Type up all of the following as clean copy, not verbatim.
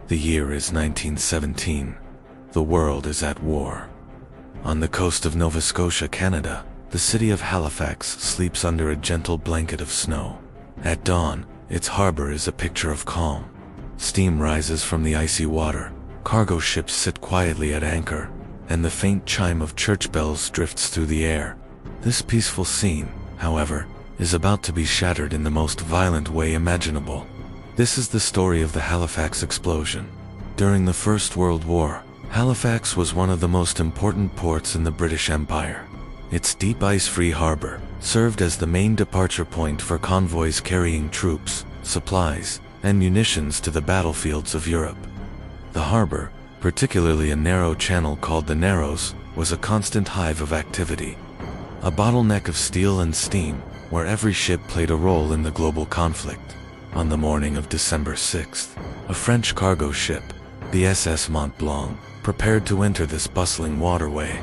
The year is 1917. The world is at war. On the coast of Nova Scotia, Canada, the city of Halifax sleeps under a gentle blanket of snow. At dawn, its harbor is a picture of calm. Steam rises from the icy water, cargo ships sit quietly at anchor, and the faint chime of church bells drifts through the air. This peaceful scene, however, is about to be shattered in the most violent way imaginable. This is the story of the Halifax Explosion. During the First World War, Halifax was one of the most important ports in the British Empire. Its deep ice-free harbor served as the main departure point for convoys carrying troops, supplies, and munitions to the battlefields of Europe. The harbor, particularly a narrow channel called the Narrows, was a constant hive of activity. A bottleneck of steel and steam, where every ship played a role in the global conflict. On the morning of December 6th, a French cargo ship, the SS Mont-Blanc, prepared to enter this bustling waterway.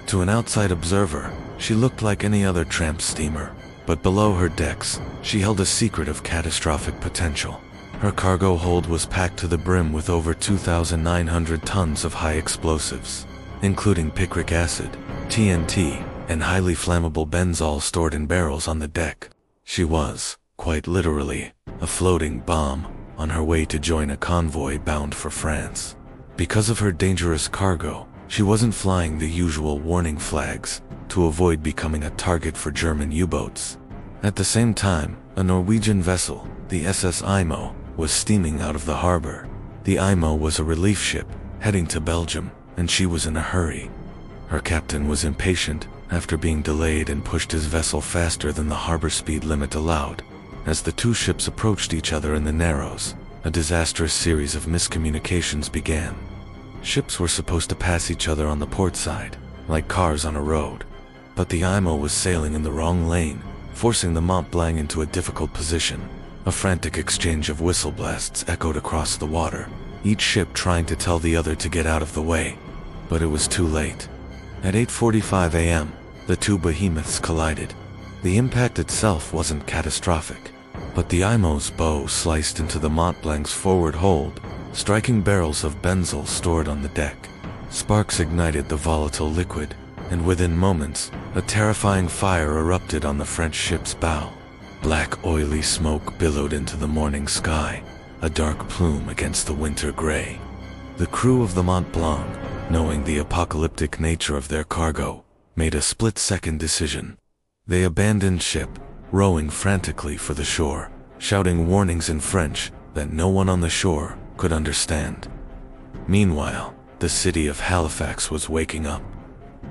To an outside observer, she looked like any other tramp steamer, but below her decks, she held a secret of catastrophic potential. Her cargo hold was packed to the brim with over 2,900 tons of high explosives, including picric acid, TNT, and highly flammable benzol stored in barrels on the deck. She was, quite literally, a floating bomb, on her way to join a convoy bound for France. Because of her dangerous cargo, she wasn't flying the usual warning flags, to avoid becoming a target for German U-boats. At the same time, a Norwegian vessel, the SS Imo, was steaming out of the harbor. The Imo was a relief ship, heading to Belgium, and she was in a hurry. Her captain was impatient, after being delayed, and pushed his vessel faster than the harbor speed limit allowed. As the two ships approached each other in the Narrows, a disastrous series of miscommunications began. Ships were supposed to pass each other on the port side, like cars on a road. But the Imo was sailing in the wrong lane, forcing the Mont-Blanc into a difficult position. A frantic exchange of whistle blasts echoed across the water, each ship trying to tell the other to get out of the way. But it was too late. At 8:45 a.m., the two behemoths collided. The impact itself wasn't catastrophic, but the Imo's bow sliced into the Mont-Blanc's forward hold, striking barrels of benzol stored on the deck. Sparks ignited the volatile liquid, and within moments, a terrifying fire erupted on the French ship's bow. Black, oily smoke billowed into the morning sky, a dark plume against the winter gray. The crew of the Mont-Blanc, knowing the apocalyptic nature of their cargo, made a split-second decision. They abandoned ship, rowing frantically for the shore, shouting warnings in French that no one on the shore could understand. Meanwhile, the city of Halifax was waking up.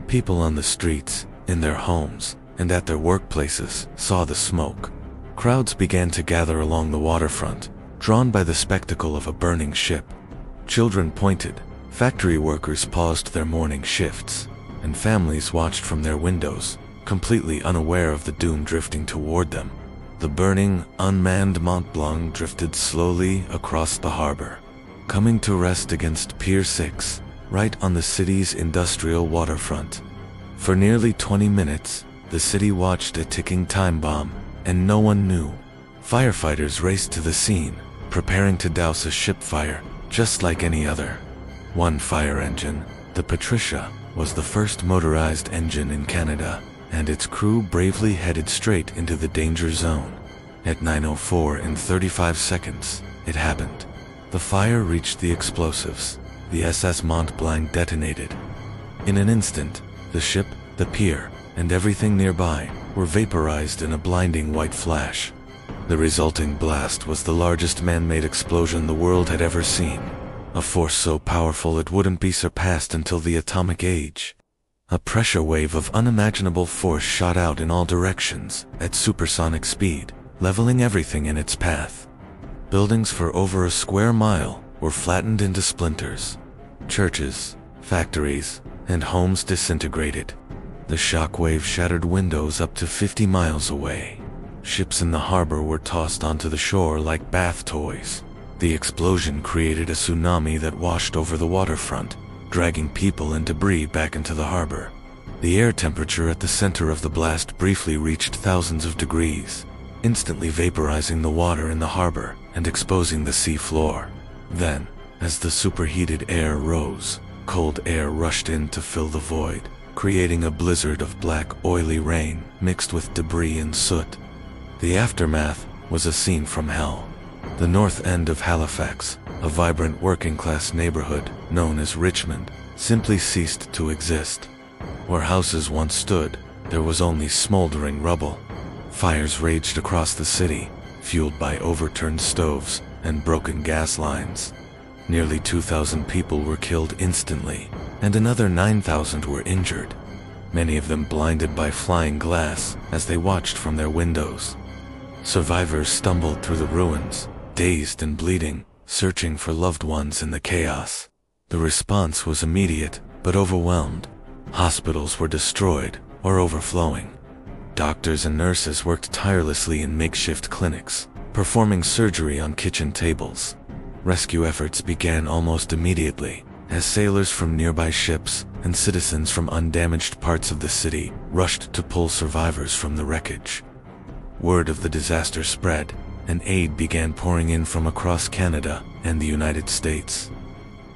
People on the streets, in their homes, and at their workplaces saw the smoke. Crowds began to gather along the waterfront, drawn by the spectacle of a burning ship. Children pointed, factory workers paused their morning shifts, and families watched from their windows, completely unaware of the doom drifting toward them. The burning, unmanned Mont-Blanc drifted slowly across the harbor, coming to rest against Pier 6, right on the city's industrial waterfront. For nearly 20 minutes, the city watched a ticking time bomb, and no one knew. Firefighters raced to the scene, preparing to douse a ship fire, just like any other. One fire engine, the Patricia, was the first motorized engine in Canada, and its crew bravely headed straight into the danger zone. At 9:04 in 35 seconds, it happened. The fire reached the explosives. The SS Mont-Blanc detonated. In an instant, the ship, the pier, and everything nearby were vaporized in a blinding white flash. The resulting blast was the largest man-made explosion the world had ever seen, a force so powerful it wouldn't be surpassed until the atomic age. A pressure wave of unimaginable force shot out in all directions at supersonic speed, leveling everything in its path. Buildings for over a square mile were flattened into splinters. Churches, factories, and homes disintegrated. The shockwave shattered windows up to 50 miles away. Ships in the harbor were tossed onto the shore like bath toys. The explosion created a tsunami that washed over the waterfront, dragging people and debris back into the harbor. The air temperature at the center of the blast briefly reached thousands of degrees, instantly vaporizing the water in the harbor and exposing the sea floor. Then, As the superheated air rose, cold air rushed in to fill the void, creating a blizzard of black, oily rain mixed with debris and soot. The aftermath was a scene from hell. The north end of Halifax, a vibrant working-class neighborhood known as Richmond, simply ceased to exist. Where houses once stood, there was only smoldering rubble. Fires raged across the city, fueled by overturned stoves and broken gas lines. Nearly 2,000 people were killed instantly, and another 9,000 were injured, many of them blinded by flying glass as they watched from their windows. Survivors stumbled through the ruins, dazed and bleeding, searching for loved ones in the chaos. The response was immediate, but overwhelmed. Hospitals were destroyed or overflowing. Doctors and nurses worked tirelessly in makeshift clinics, performing surgery on kitchen tables. Rescue efforts began almost immediately, as sailors from nearby ships and citizens from undamaged parts of the city rushed to pull survivors from the wreckage. Word of the disaster spread, and aid began pouring in from across Canada and the United States.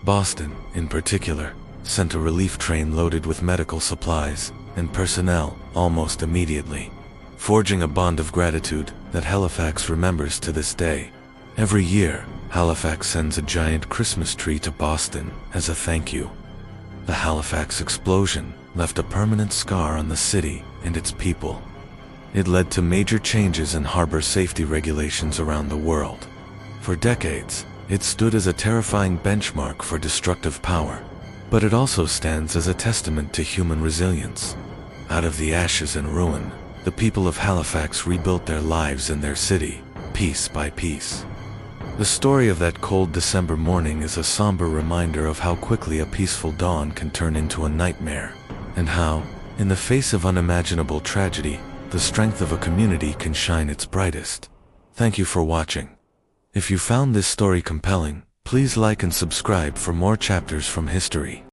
Boston, in particular, sent a relief train loaded with medical supplies and personnel almost immediately, forging a bond of gratitude that Halifax remembers to this day. Every year, Halifax sends a giant Christmas tree to Boston as a thank you. The Halifax Explosion left a permanent scar on the city and its people. It led to major changes in harbor safety regulations around the world. For decades, it stood as a terrifying benchmark for destructive power, but it also stands as a testament to human resilience. Out of the ashes and ruin, the people of Halifax rebuilt their lives and their city, piece by piece. The story of that cold December morning is a somber reminder of how quickly a peaceful dawn can turn into a nightmare, and how, in the face of unimaginable tragedy, the strength of a community can shine its brightest. Thank you for watching. If you found this story compelling, please like and subscribe for more chapters from history.